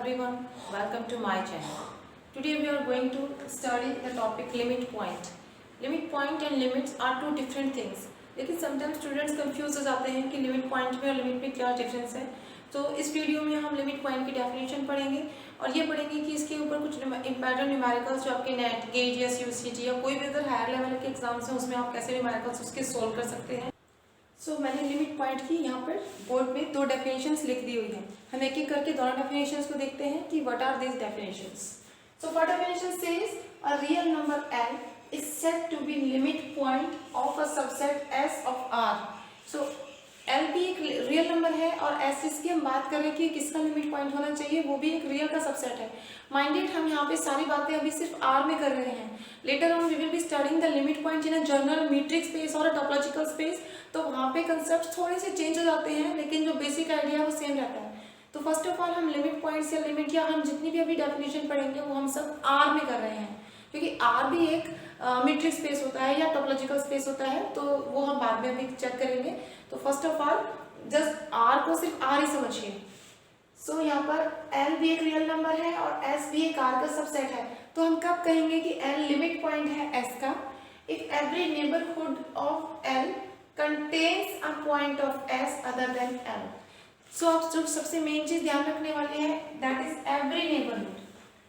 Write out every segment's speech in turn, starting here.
everyone, welcome to my channel. Today we are going to study the topic limit point. Limit point and limits are two different things. लेकिन sometimes students confuse हो जाते हैं कि limit point में और limit में क्या difference है. तो इस वीडियो में हम limit point की definition पढ़ेंगे और ये पढ़ेंगे कि इसके ऊपर कुछ important numericals जो आपके NET, GATE या UCT या कोई भी अगर हायर लेवल के एग्जाम्स हैं उसमें आप कैसे numericals उसके सोल्व कर सकते हैं. मैंने लिमिट पॉइंट की यहाँ पर बोर्ड में दो डेफिनेशंस लिख दी हुई हैं. हम एक एक करके दोनों डेफिनेशंस को देखते हैं कि what are this definitions. So first definition says a real number n is said to be limit point of a subset S of R. So L भी एक रियल नंबर है और S इसकी हम बात कर रहे हैं कि किसका लिमिट पॉइंट होना चाहिए, वो भी एक रियल का सबसेट है. माइंडेड हम यहाँ पे सारी बातें अभी सिर्फ R में कर रहे हैं. Later on we will be studying the limit point in a general metric space और अ टोपोलॉजिकल स्पेस. तो वहाँ पे कंसेप्ट थोड़े से चेंज हो जाते हैं लेकिन जो बेसिक आइडिया है वो सेम रहता है. तो फर्स्ट ऑफ ऑल हम लिमिट पॉइंट्स या लिमिट या हम जितनी भी अभी डेफिनेशन पढ़ेंगे वो हम सब R में कर रहे हैं क्योंकि R भी एक मीट्रिक स्पेस होता है या टोपोलॉजिकल स्पेस होता है. तो वो हम बाद में अभी चेक करेंगे. तो first of all just R को सिर्फ R ही समझिए. सो यहाँ पर L भी एक रियल नंबर है और S भी एक R का सबसेट है. तो हम कब कहेंगे कि L लिमिट पॉइंट है S का? If every neighbourhood of L contains a point of S other than L. So आप जो सबसे मेन चीज ध्यान रखने वाले हैं that is every neighborhood.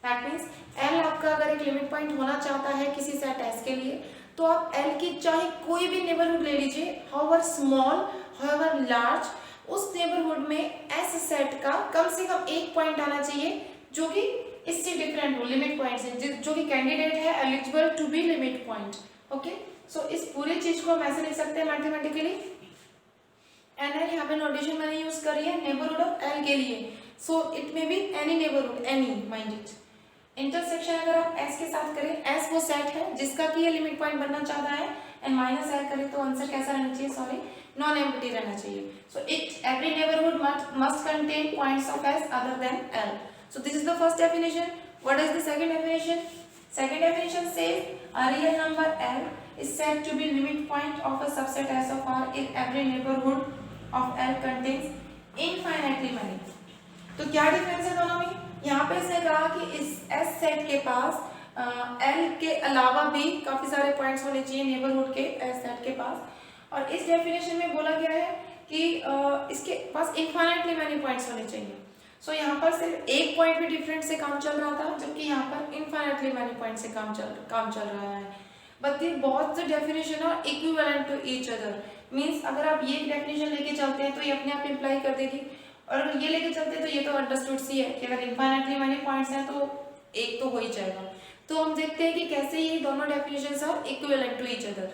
That means L आपका अगर एक लिमिट पॉइंट होना चाहता है किसी सेट S के लिए तो आप L की चाहे कोई भी नेबरहुड ले लीजिए, however small, however large, उस नेबरहुड में S सेट का कम से कम एक पॉइंट आना चाहिए जो कि इससे डिफरेंट हो लिमिट पॉइंट से, जो कि कैंडिडेट है eligible to be limit point. Okay, so इस पूरी चीज को हम ऐसे लिख सकते हैं मैथमेटिकली. एनएल यहाँ पे नोटेशन मैंने यूज करी है नेबरहुड ऑफ एल के लिए. So it may be any neighbourhood, any mind it. Intersection अगर आप एस के साथ करें, एस वो सेट है जिसका कि ये लिमिट पॉइंट बनना चाहता है एंड माइनस एल करें तो आंसर कैसा रहना चाहिए? सॉरी, नॉन एम्प्टी रहना चाहिए. So it every neighbourhood must contain points of S other than L. So this is the first definition. What is the second definition? Second definition says a real number L is said to be limit point of a subset S of R if every neighborhood of L contains infinitely many. तो क्या difference है दोनों में? यहाँ पे इसने कहा कि इस S सेट के पास L के अलावा भी काफी सारे पॉइंट्स होने चाहिए नेबरहुड के S सेट के पास. और इस डेफिनेशन में बोला गया है कि इसके पास इनफाइनाइटली मैनी पॉइंट्स होने चाहिए. सो यहाँ पर सिर्फ एक पॉइंट भी डिफरेंट से काम चल रहा था जबकि यहाँ पर इनफाइनाइटली मैनी पॉइंट से काम चल रहा है. बट ये बहुत से definition are equivalent to each other. Means अगर आप ये डेफिनेशन लेके चलते हैं तो ये अपने आप इंप्लाई कर देगी और अगर ये लेके चलते हैं तो ये तो अंडरस्टूड सी है कि अगर इनफाइनाइटली मैनी पॉइंट्स हैं तो एक तो हो ही जाएगा. तो हम देखते हैं कि कैसे ये दोनों definitions are equivalent to each other.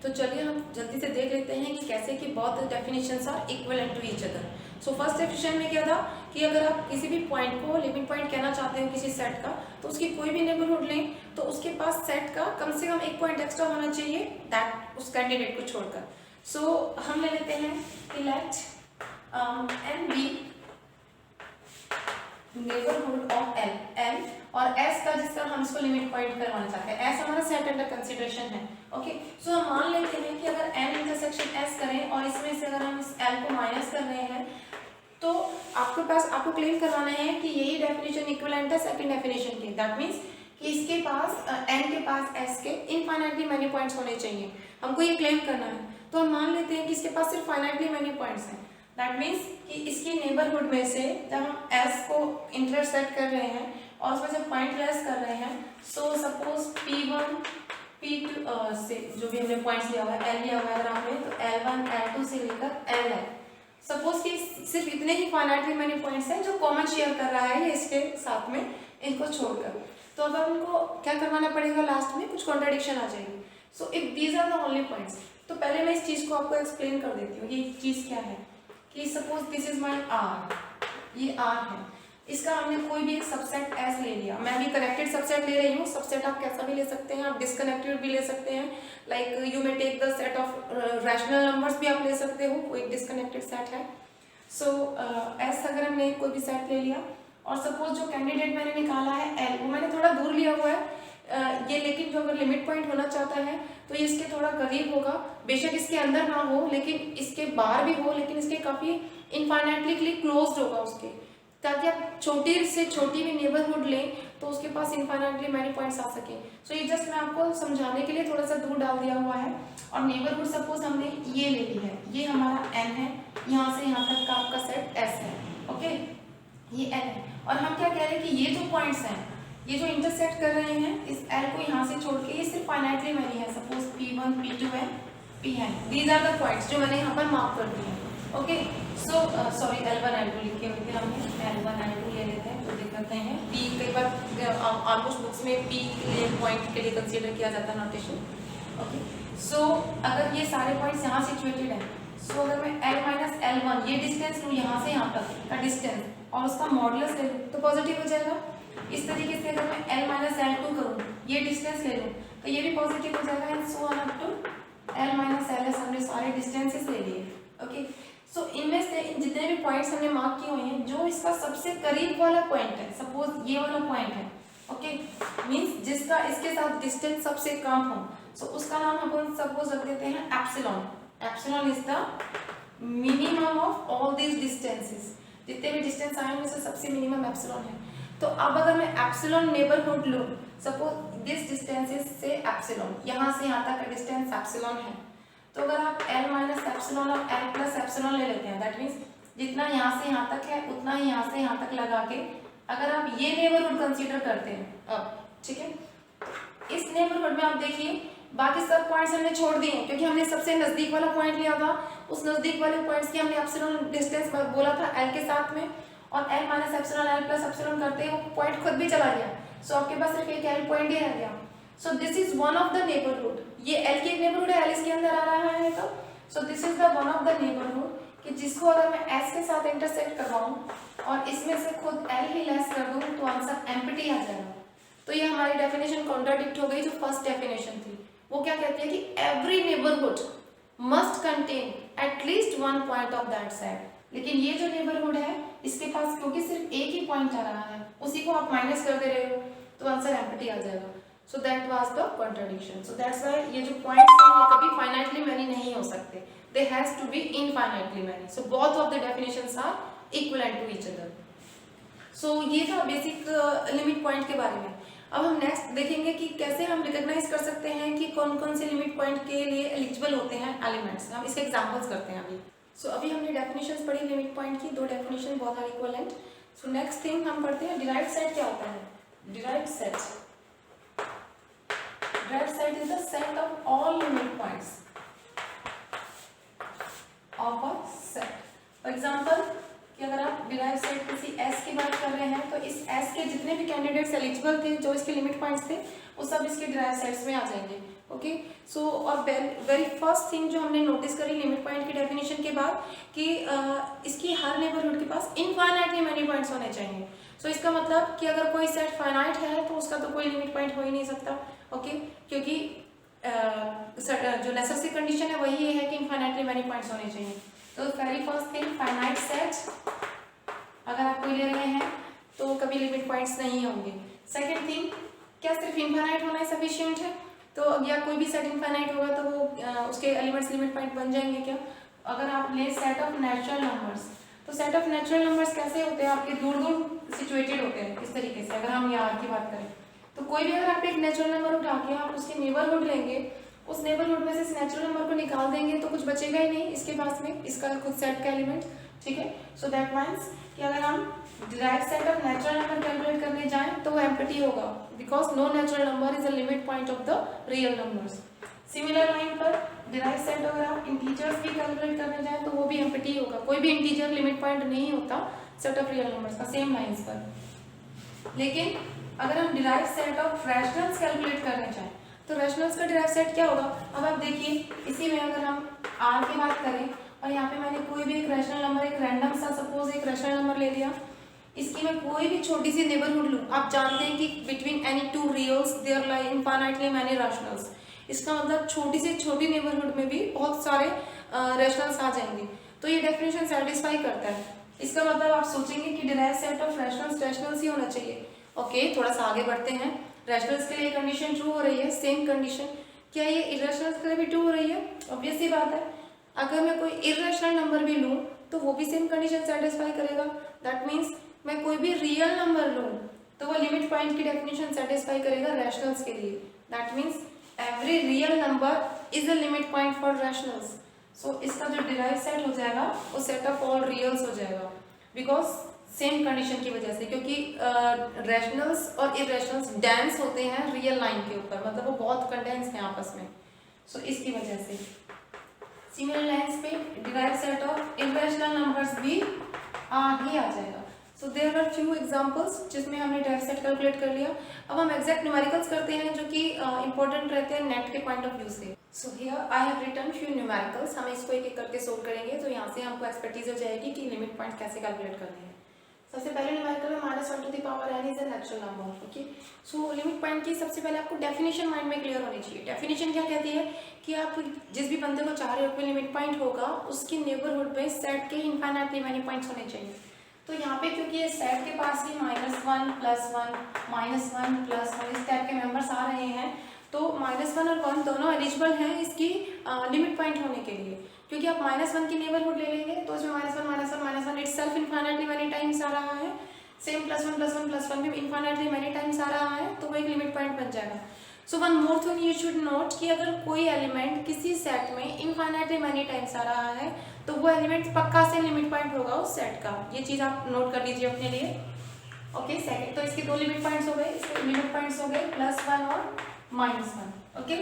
तो चलिए हम जल्दी से देख लेते हैं कि कैसे कि both definitions are equivalent to each other. So first definition में क्या था कि अगर आप किसी भी पॉइंट को लिमिट पॉइंट कहना चाहते हो किसी सेट का तो उसकी कोई भी नेबरहुड लें तो उसके पास सेट का कम से कम एक पॉइंट एक्स्ट्रा होना चाहिए दैट उस कैंडिडेट को छोड़कर. सो हम ले लेते हैं कि let N be neighbourhood of L और एस का जिसका हम इसको लिमिट पॉइंट करवाना चाहते हैं. एस हमारा सेट अंडर कंसीडरेशन है. ओके, सो हम मान लेते हैं कि अगर एन इंटरसेक्शन एस करें और इसमें से अगर हम इस एल को माइनस कर रहे हैं तो आपको क्लेम करवाना है कि यही डेफिनेशन इक्विवेलेंट है सेकंड डेफिनेशन की. दैट मींस कि इसके पास एन के पास एस के इनफाइनाइटली मैनी पॉइंट्स होने चाहिए. हमको ये क्लेम करना है. तो हम मान लेते हैं कि इसके पास सिर्फ फाइनाइटली मैनी पॉइंट्स हैं. दैट मीन्स कि इसकी नेबरहुड में से जब हम एस को इंटरसेक्ट कर रहे हैं और उसमें से पॉइंट लेस कर रहे हैं, सो सपोज P1 P2 से जो भी हमने पॉइंट्स लिया हुआ है L लिया हुआ है अगर आपने तो L1 L2 से लेकर L है. सपोज कि सिर्फ इतने ही फाइनाइटली मैनी पॉइंट्स हैं जो कॉमन शेयर कर रहा है ये इसके साथ में इनको छोड़कर. तो अब हमको क्या करवाना पड़ेगा? लास्ट में कुछ कॉन्ट्राडिक्शन आ जाएगी. So if these are the only points. तो पहले मैं इस चीज को आपको एक्सप्लेन कर देती हूँ. ये चीज क्या है कि suppose this is my R, ये R है. इसका हमने कोई भी एक सबसेट S ले लिया. मैं भी कनेक्टेड सबसेट ले रही हूँ. सबसेट आप कैसा भी ले सकते हैं, आप डिसकनेक्टेड भी ले सकते हैं. Like you may take the set of rational numbers भी आप ले सकते हो, वो एक डिसकनेक्टेड सेट है. सो S अगर हमने कोई भी सेट ले लिया और सपोज जो कैंडिडेट मैंने निकाला है L वो मैंने थोड़ा दूर लिया हुआ है ये, लेकिन जो अगर लिमिट पॉइंट होना चाहता है तो ये इसके थोड़ा करीब होगा. बेशक इसके अंदर ना हो लेकिन इसके बाहर भी हो, लेकिन इसके काफी इनफाइनाइटली क्लोज्ड होगा उसके. ताकि आप छोटी से छोटी भी नेबरहुड लें तो उसके पास इनफाइनाइटली मैनी पॉइंट्स आ सके। सो ये जस्ट मैं आपको समझाने के लिए थोड़ा सा दूर डाल दिया हुआ है। और नेबरहुड सपोज हमने ये ले ली है, ये हमारा n है, यहाँ से यहाँ तक का आपका सेट s है, ओके, ये n है। और हम क्या कह रहे हैं कि ये जो पॉइंट्स हैं, ये जो इंटरसेक्ट कर रहे हैं इस l को यहाँ से छोड़ के, ये सिर्फ फाइनाइटली मैनी है, सपोज p1 p2 है, pn, these are the points जो मैंने यहाँ पर मार्क कर दिए हैं, okay. So sorry L1 L2 लिख के हुए हमने, L1 L2 ले लेते हैं तो देख करते हैं P, कई बार ऑलमोस्ट बुक्स में P के लिए पॉइंट के लिए कंसीडर किया जाता है नोटेशन, ओके। सो अगर ये सारे पॉइंट्स यहाँ सिचुएटेड हैं, सो अगर मैं L माइनस L1 ये डिस्टेंस लूँ यहाँ से यहाँ तक का डिस्टेंस और उसका मॉडुलस ले लूँ तो पॉजिटिव हो जाएगा। इस तरीके से अगर मैं L माइनस L2 करूँ, ये डिस्टेंस ले लूँ तो ये भी पॉजिटिव हो जाएगा, and so on up to L minus LS। हमने सारे डिस्टेंसेस ले लिए, ओके। सो इनमें से जितने भी पॉइंट्स हमने मार्क किए हुए हैं, जो इसका सबसे करीब वाला पॉइंट है, सपोज ये वाला पॉइंट है, ओके, मींस जिसका इसके साथ डिस्टेंस सबसे कम हो, सो उसका नाम हम सपोज रख देते हैं epsilon. Epsilon is the minimum of all these distances, जितने भी डिस्टेंस आए उनमें से सबसे मिनिमम एप्सिलॉन है। तो अब अगर मैं एप्सिलॉन नेबरहुड लूँ, सपोज दिस डिस्टेंस इज से एप्सिलॉन, यहाँ से यहाँ तक का डिस्टेंस एप्सिलॉन है, तो अगर आप L माइनस एप्सिलॉन और L प्लस एप्सिलॉन ले लेते हैं, दैट मीन्स जितना यहाँ से यहाँ तक है उतना ही यहाँ से यहाँ तक लगा के अगर आप ये नेबरहुड कंसीडर करते हैं, अब ठीक है, इस नेबरहुड में आप देखिए बाकी सब पॉइंट्स हमने छोड़ दिए हैं क्योंकि हमने सबसे नजदीक वाला पॉइंट लिया था, उस नजदीक वाले पॉइंट्स की हमने एप्सिलॉन डिस्टेंस बोला था L के साथ में, और L minus epsilon L plus epsilon करते वो पॉइंट खुद भी चला गया, सो आपके पास सिर्फ एक L पॉइंट ही रह गया। So this is one of the neighbourhood, ये L की एक नेबरहुड है, L इसके अंदर आ रहा है, तो so this is the one of the neighbourhood कि जिसको अगर मैं S के साथ इंटरसेक्ट करवाऊं और इसमें से खुद L ही लेस कर दूं तो आंसर एम्प्टी आ जाएगा। तो ये हमारी डेफिनेशन कॉन्ट्राडिक्ट हो गई जो फर्स्ट डेफिनेशन थी, वो क्या कहती है कि every neighbourhood must contain at least one point of that set. लेकिन ये जो नेबरहुड है इसके पास क्योंकि सिर्फ एक ही पॉइंट आ रहा है, उसी को आप माइनस कर दे रहे हो तो आंसर एम्प्टी आ जाएगा। So that was the contradiction. So that's why ये जो points हैं ये कभी finitely many नहीं हो सकते. They has to be infinitely many. So both of the definitions are equivalent to each other. So ये था basic limit point के बारे में। अब हम next देखेंगे कि कैसे हम recognize कर सकते हैं कि कौन कौन से limit point के लिए eligible होते हैं elements। हम इसके examples करते हैं अभी। So अभी हमने definitions पढ़ी limit point की, दो definition बहुत are equivalent. So next thing हम पढ़ते हैं derived set क्या होता है। Derived set is the set of all limit points of a set. For example, कि अगर आप derived set किसी S की बात कर रहे हैं तो इस S के जितने भी कैंडिडेट्स एलिजिबल थे जो इसके लिमिट पॉइंट्स थे वो सब इसके derived सेट्स में आ जाएंगे, ओके। सो और वेरी फर्स्ट थिंग जो हमने नोटिस करी लिमिट पॉइंट की डेफिनेशन के बाद कि इसकी हर नेबरहुड के पास इनफाइनाइटली मैनी पॉइंट्स होने चाहिए। सो इसका मतलब कि अगर कोई सेट फाइनाइट है तो उसका तो कोई लिमिट पॉइंट हो ही नहीं सकता, ओके, क्योंकि जो नेसेसरी कंडीशन है वही है कि इनफाइनाइटली मैनी पॉइंट्स होने चाहिए। तो very first thing finite set अगर आप कोई ले रहे हैं तो कभी लिमिट पॉइंट्स नहीं होंगे। सेकंड थिंग, क्या सिर्फ इनफाइनाइट होना सफिशिएंट है, तो या कोई भी सेट इनफाइनाइट होगा तो वो उसके एलिमेंट्स लिमिट पॉइंट बन जाएंगे क्या। अगर आप ले सेट ऑफ नेचुरल नंबर्स, तो सेट ऑफ नेचुरल नंबर्स कैसे होते हैं, आपके दूर दूर सिचुएटेड होते हैं इस तरीके से। अगर हम यहाँ की बात करें तो कोई भी अगर आप एक नेचुरल नंबर उठा के आप उसके नेबरहुड लेंगे, उस नेबरहुड में से इस नेचुरल नंबर को निकाल देंगे तो कुछ बचेगा ही नहीं इसके पास में, इसका खुद सेट का एलिमेंट, ठीक है। सो दैट मीन्स कि अगर हम derived set of natural number calculate करने जाएं तो वो एम्प्टी होगा, because no natural number is a limit point of the real numbers. Similar line पर डिराइव्ड सेट अगर आप इंटीजर्स भी कैलकुलेट करने जाएं तो वो भी एम्प्टी होगा, कोई भी इंटीजर लिमिट पॉइंट नहीं होता सेट ऑफ रियल नंबर्स का, सेम लाइंस पर। लेकिन अगर हम derived set of rationals calculate करने चाहें तो रैशनल्स का डिराइव्ड सेट क्या होगा। अब आप देखिए इसी में अगर हम r की बात करें और यहाँ पे मैंने कोई भी एक रैशनल नंबर, एक रैंडम सा सपोज एक रैशनल नंबर ले लिया, इसकी मैं कोई भी छोटी सी नेबरहुड लूँ, आप जानते हैं कि between any two reals there lie infinitely many rationals. इसका मतलब छोटी से छोटी नेबरहुड में भी बहुत सारे रैशनल्स आ जाएंगे, तो ये डेफिनेशन सेटिस्फाई करता है। इसका मतलब आप सोचेंगे कि डिराइव्ड सेट ऑफ रैशनल्स ही होना चाहिए। ओके, थोड़ा सा आगे बढ़ते हैं। रैशनल्स के लिए कंडीशन ट्रू हो रही है, सेम कंडीशन क्या ये इरेशनल्स के लिए भी ट्रू हो रही है? ऑब्वियस सी बात है, अगर मैं कोई इरेशनल नंबर भी लूँ तो वो भी सेम कंडीशन सेटिस्फाई करेगा। दैट मीन्स मैं कोई भी रियल नंबर लूँ तो वो लिमिट पॉइंट की डेफिनेशन सेटिस्फाई करेगा रैशनल्स के लिए। That means every real number is a limit point for rationals. So इसका जो डिराइव सेट हो जाएगा वो सेट ऑफ ऑल रियल्स हो जाएगा, बिकॉज सेम कंडीशन की वजह से, क्योंकि रैशनल्स और इरेशनल्स डेंस होते हैं रियल लाइन के ऊपर, मतलब वो बहुत कंडेंस हैं आपस में। सो इसकी वजह से सिमिलर लाइंस पे derive set of irrational numbers भी ही आ जाएगा। So there are few examples जिसमें हमने डिराइव सेट कैलकुलेट कर लिया। अब हम एग्जैक्ट न्यूमेरिकल्स करते हैं जो कि इंपॉर्टेंट रहते हैं नेट के पॉइंट ऑफ व्यू से। So here I have written few numericals, हम इसको एक एक करके सोल्व करेंगे, तो यहाँ से हमको एक्सपर्टीज हो जाएगी कि लिमिट पॉइंट कैसे कैलकुलेट करने हैं। सबसे पहले न्यूमेरिकल में -1 to the power n is a natural number. Okay, so limit point की सबसे पहले आपको डेफिनेशन माइंड में क्लियर होनी चाहिए। डेफिनेशन क्या कहती है कि आप जिस भी बंदे को चाह रहे हो कि लिमिट पॉइंट होगा, उसकी नेबरहुड में सेट के इनफाइनाइटली मैनी पॉइंट्स होने चाहिए। तो यहाँ पे क्योंकि ये सेट के पास ही -1 +1 -1 +1 इस टाइप के मेंबर्स आ रहे हैं, तो -1 और 1 दोनों एलिजिबल हैं इसकी लिमिट पॉइंट होने के लिए, क्योंकि आप -1 की नेबरहुड ले लेंगे तो इसमें -1 इटसेल्फ इनफाइनाइटली मैनी टाइम्स आ रहा है। सेम +1 भी इनफाइनाइटली मैनी टाइम्स आ रहा है, तो वो एक लिमिट पॉइंट बन जाएगा। So one more thing you should note कि अगर कोई एलिमेंट किसी सेट में इनफाइनाइटली मैनी टाइम्स आ रहा है तो वो एलिमेंट पक्का से लिमिट पॉइंट होगा उस सेट का। ये चीज़ आप नोट कर लीजिए अपने लिए। ओके, सेकंड, तो इसके दो लिमिट पॉइंट्स हो गए, इसके लिमिट पॉइंट्स हो गए +1 और -1। ओके,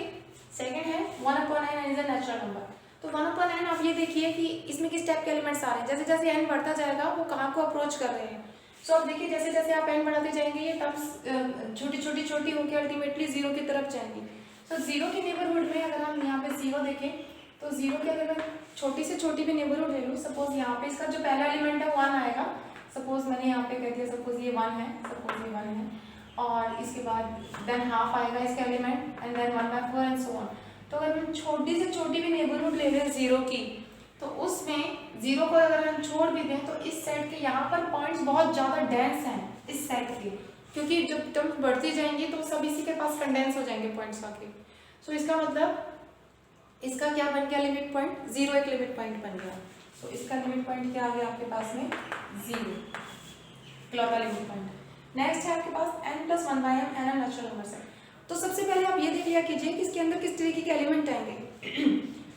सेकंड है 1/n is a natural number. तो 1/n आप ये देखिए कि इसमें किस टाइप के एलिमेंट्स आ रहे हैं। जैसे जैसे n बढ़ता जाएगा वो कहाँ को अप्रोच कर रहे हैं। सो आप देखिए जैसे जैसे आप n बढ़ाते जाएंगे ये टर्म्स छोटी होकर अल्टीमेटली 0 की तरफ जाएंगी। सो 0 की नेबरहुड में अगर हम यहाँ पे 0 देखें तो 0 की अगर मैं छोटी से छोटी भी नेबरहुड ले लूँ, सपोज यहाँ पे इसका जो पहला एलिमेंट है 1 आएगा। सपोज मैंने यहाँ पे कह दिया सपोज ये 1 है, सपोज ये 1 है, और इसके बाद देन हाफ आएगा इसका element and then 1/4 and so on. तो अगर हम छोटी से छोटी भी नेबरहुड ले लें 0 की, तो उसमें 0 को अगर हम छोड़ भी दें तो इस सेट के यहाँ पर पॉइंट्स बहुत ज़्यादा डेंस हैं इस सेट के, क्योंकि जब टर्म्स बढ़ती जाएंगी तो सब इसी के पास कंडेंस हो जाएंगे पॉइंट्स आके। सो इसका मतलब इसका क्या बन गया लिमिट पॉइंट, 0 एक लिमिट पॉइंट बन गया। तो इसका लिमिट पॉइंट क्या आ गया आपके पास में 0, इकलौता लिमिट पॉइंट। नेक्स्ट है आपके पास n+1/m n नेचुरल नंबर है। तो सबसे पहले आप ये देख लिया कीजिए कि इसके अंदर किस तरीके के एलिमेंट आएंगे।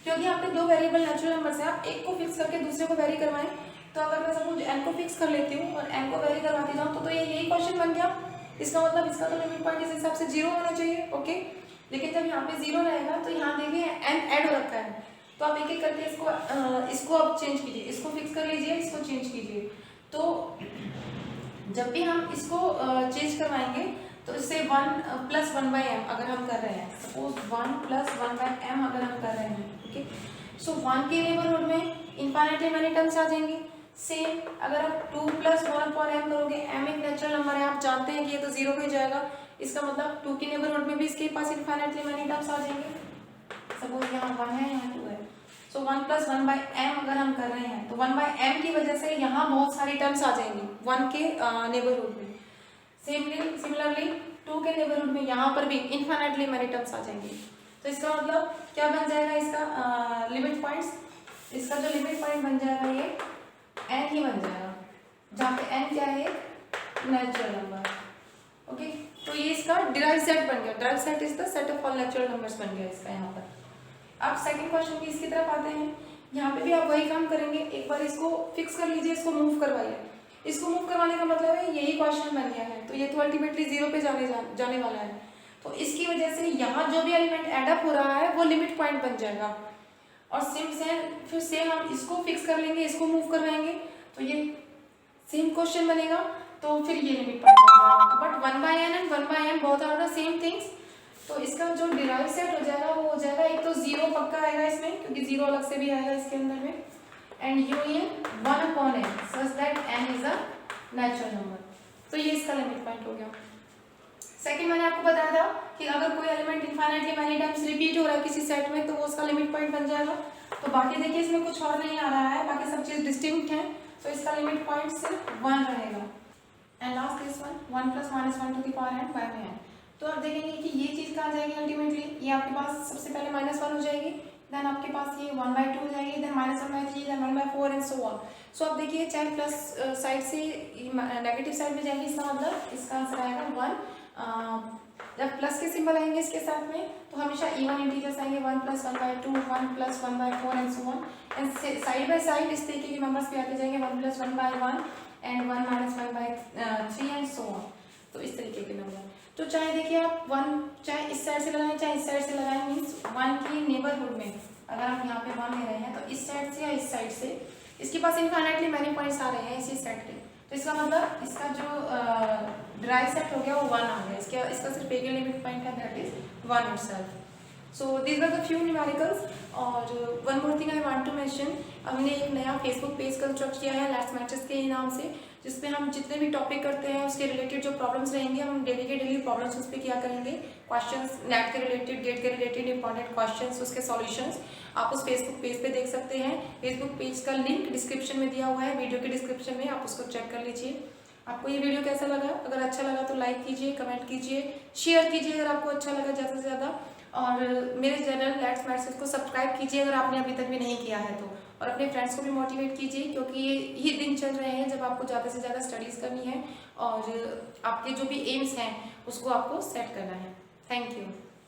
क्योंकि यहाँ पे दो वेरिएबल नेचुरल नंबर्स हैं, आप एक को फिक्स करके दूसरे को वेरी करवाएं। तो अगर मैं सपोज n को फिक्स कर लेती हूँ और n को वेरी करवाती जाऊँ तो ये यही क्वेश्चन बन गया। इसका मतलब इसका तो लिमिट पॉइंट इस हिसाब से 0 होना चाहिए। ओके, लेकिन जब यहाँ पे 0 रहेगा तो यहाँ देखिए n ऐड हो रखा है, तो आप एक एक करके इसको अब चेंज कीजिए, इसको फिक्स कर लीजिए, इसको चेंज कीजिए। तो जब भी हम इसको चेंज करवाएंगे तो इससे 1+1/m अगर हम कर रहे हैं, सपोज 1+1/m अगर हम कर रहे हैं, ओके, सो 1 के नेबरहुड में इनफाइनाइटली मैनी टर्म्स आ जाएंगे। सेम अगर आप 2+1/m करोगे, m एक नेचुरल नंबर है, आप जानते हैं कि ये तो 0 पे जाएगा, इसका मतलब 2 की नेबरहुड में भी इसके पास इनफाइनाइटली मैनी टर्म्स आ जाएंगे। सपोज यहाँ 1 है, यहाँ 2 है, सो 1+1/m अगर हम कर रहे हैं तो 1/m की वजह से यहाँ बहुत सारी टर्म्स आ जाएंगी 1 के नेबरहुड में। सिमिलरली 2 के नेबरहुड में यहाँ पर भी इनफाइनाइटली मैनी टर्म्स आ जाएंगी। तो इसका मतलब क्या बन जाएगा इसका लिमिट पॉइंट्स, इसका जो लिमिट पॉइंट बन जाएगा ये n ही बन जाएगा, जहाँ पे n क्या है नेचुरल नंबर। ओके, तो ये इसका डिराइव सेट बन गया। Derive set is the set of all natural numbers बन गया इसका यहाँ पर। अब सेकंड क्वेश्चन की इसकी तरफ आते हैं। यहाँ पे भी आप वही काम करेंगे, एक बार इसको फिक्स कर लीजिए, इसको मूव करवाइए। इसको मूव करवाने का मतलब है यही क्वेश्चन बन गया है, तो ये तो अल्टीमेटली 0 पे जाने वाला है। तो इसकी वजह से यहाँ जो भी एलिमेंट एड अप हो रहा है वो लिमिट पॉइंट बन जाएगा। और फिर सेम हम इसको फिक्स कर लेंगे, इसको मूव करवाएंगे तो ये सेम क्वेश्चन बनेगा, तो फिर ये लिमिट पॉइंट बन जाएगा। But 1/n and 1/m both are the same things. तो इसका जो डिराइव सेट हो जाएगा वो हो जाएगा, एक तो 0 पक्का आएगा इसमें, क्योंकि 0 अलग से भी आएगा इसके अंदर में, and union 1/n such that n is a natural number. तो ये इसका लिमिट पॉइंट हो गया। सेकंड मैंने आपको बताया था कि अगर कोई element infinitely many times repeat हो रहा है किसी सेट में तो वो उसका लिमिट पॉइंट बन जाएगा। तो बाकी देखिए इसमें कुछ और नहीं आ रहा है, बाकी सब चीज डिस्टिंक्ट है, तो इसका लिमिट पॉइंट सिर्फ 1 रहेगा। And last this one 1 + -1 to the power n by n। तो आप देखेंगे कि ये चीज कहाँ जाएगी अल्टीमेटली, ये आपके पास सबसे पहले -1 हो जाएगी, देन आपके पास ये 1/2 जाएगी, then -1/3, then 1/4 and so on. So अब देखिए चाहे प्लस साइड से नेगेटिव साइड में जाएगी, इसका मतलब इसका आंसर आएगा 1। जब प्लस के सिंबल आएंगे इसके साथ में तो हमेशा इवन इंटीजर्स आएंगे, 1 + 1/2, 1 + 1/4 and so on. And side by side इस तरीके के नंबर्स भी आते जाएंगे, 1 + 1/1 एंड 1 - 1/3 एंड सो ऑन। तो इस तरीके के नंबर, तो चाहे देखिए आप 1 चाहे इस साइड से लगाएं चाहे इस साइड से लगाएं, मीन्स 1 की नेबरहुड में अगर हम यहाँ पे 1 ले रहे हैं तो इस साइड से या इस साइड से इसके पास इनफाइनाइटली मैनी पॉइंट्स आ रहे हैं इसी सेट के, तो इसका मतलब इसका जो ड्राई सेट हो गया वो 1 आ गया, इसका सिर्फ एक लिमिट पॉइंट है, that is 1 itself. So these are the few numericals. और one more thing I want to mention, हमने एक नया फेसबुक पेज कंस्ट्रक्ट किया है लेट्स मैचेस के नाम से, जिसमें हम जितने भी टॉपिक करते हैं उसके रिलेटेड जो प्रॉब्लम्स रहेंगे हम डेली के डेली प्रॉब्लम्स उस पर किया करेंगे, क्वेश्चंस नेट के रिलेटेड, गेट के रिलेटेड इंपॉर्टेंट क्वेश्चंस, उसके सॉल्यूशंस आप उस फेसबुक पेज पे देख सकते हैं। फेसबुक पेज का लिंक डिस्क्रिप्शन में दिया हुआ है, वीडियो के डिस्क्रिप्शन में, आप उसको चेक कर लीजिए। आपको ये वीडियो कैसा लगा? अगर अच्छा लगा तो लाइक कीजिए, कमेंट कीजिए, शेयर कीजिए अगर आपको अच्छा लगा ज़्यादा से ज़्यादा, और मेरे चैनल लेट्स मैथ्स को सब्सक्राइब कीजिए अगर आपने अभी तक भी नहीं किया है तो, और अपने फ्रेंड्स को भी मोटिवेट कीजिए, क्योंकि ये दिन चल रहे हैं जब आपको ज़्यादा से ज़्यादा स्टडीज़ करनी है और आपके जो भी एम्स हैं उसको आपको सेट करना है। Thank you.